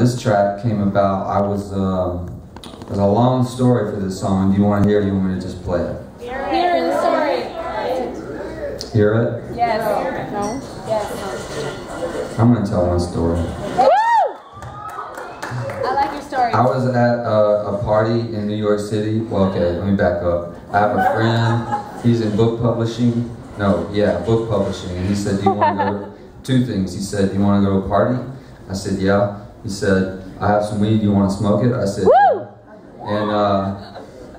This track came about. There's a long story for this song. Do you want to hear it, or do you want me to just play it? Hear the story. Hear it? Yes. No? Yes. I'm going to tell my story. Woo! I like your story. I was at a party in New York City. Well, okay, let me back up. I have a friend. He's in book publishing. Book publishing. And he said, do you want to go? Two things. He said, do you want to go to a party? I said, yeah. He said, I have some weed. Do you want to smoke it? I said, yeah. And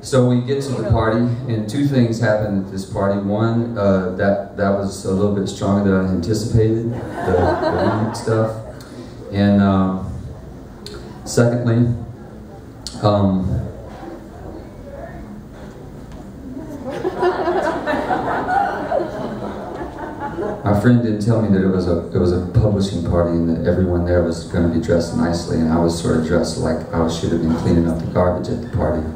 so we get to the party, and two things happened at this party. One, that was a little bit stronger than I anticipated, the weed stuff. And secondly, my friend didn't tell me that it was a publishing party and that everyone there was going to be dressed nicely, and I was sort of dressed like I should have been cleaning up the garbage at the party.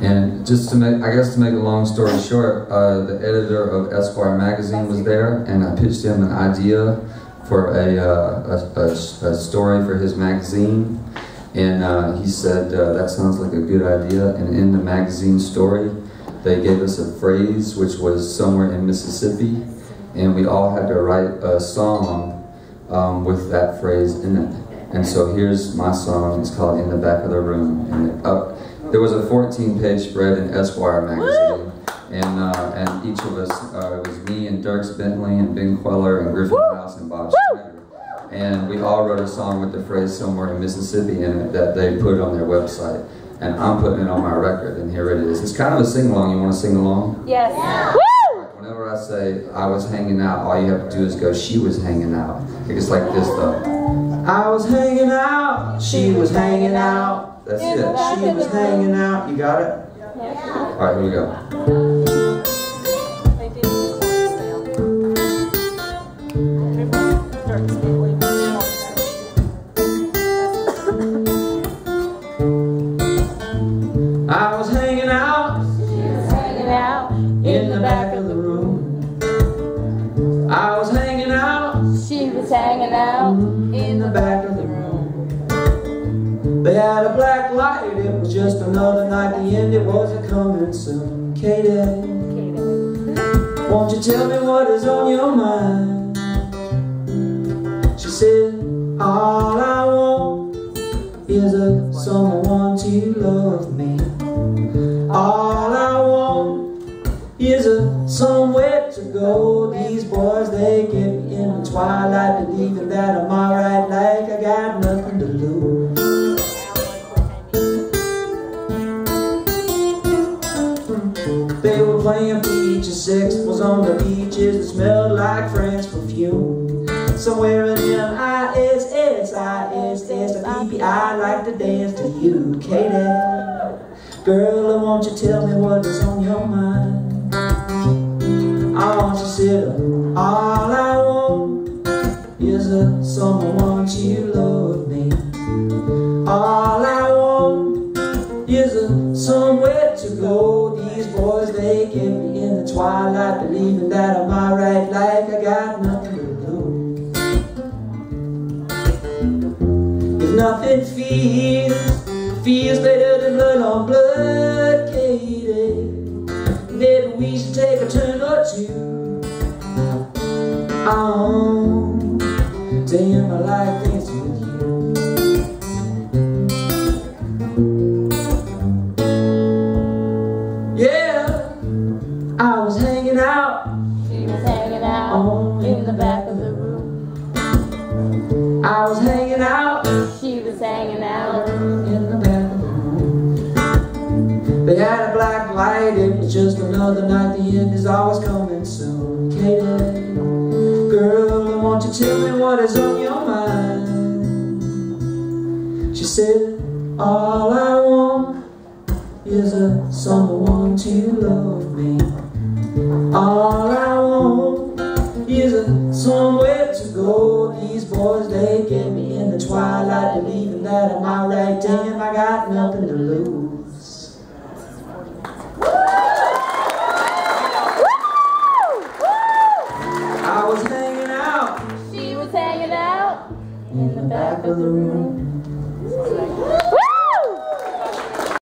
And just to make a long story short, the editor of Esquire magazine was there, and I pitched him an idea for a story for his magazine, and he said that sounds like a good idea. And in the magazine story, they gave us a phrase which was somewhere in Mississippi, and we all had to write a song with that phrase in it. And so here's my song. It's called "In the Back of the Room." And there was a 14-page spread in Esquire magazine, and each of us, it was me and Dirks Bentley and Ben Queller and Griffin House and Bob Schneider, and we all wrote a song with the phrase "somewhere in Mississippi" in it that they put on their website. And I'm putting it on my record, and here it is. It's kind of a sing-along. You want to sing along? Yes. Yeah. Right, whenever I say I was hanging out, all you have to do is go, she was hanging out. It's like this, though. I was hanging out, she was hanging out. That's it. She was hanging out. You got it? Yeah. All right, here we go. I was hanging out, she was hanging out in the back of the room. I was hanging out, she was hanging out in the back of the room. They had a black light, it was just another night, the end, it wasn't coming soon. Katie, won't you tell me what is on your mind? She said, all I want is someone to love me. All I want is somewhere to go. These boys, they get me in the twilight, believing that I'm alright, like I got nothing to lose. They were playing peaches, sex was on the beaches, it smelled like French perfume. Somewhere in M-I-S-S-I-S-S-I-P-P-I like to dance to you, Katie. Girl, won't you tell me what is on your mind? I want you to sit up. All I want is someone to love me. All I want is somewhere to go. These boys, they get me in the twilight, believing that I'm alright, like I got nothing to lose. If nothing feels better than blood on blood, Katie, maybe we should take a turn or two. Damn, I like dancing with you. Yeah, I was hanging out, she was hanging out in the back of the room. I was hanging out, she was hanging out in the back of the room. They had a black light, it was just another night, the end is always coming soon. Katie, girl, won't you tell me what is on your mind? She said, all I want is someone to love me. All I want is somewhere to go. These boys, they get me in the twilight, believing that I'm alright. Damn, I got nothing to lose. I was hanging out, she was hanging out in in the back of the room.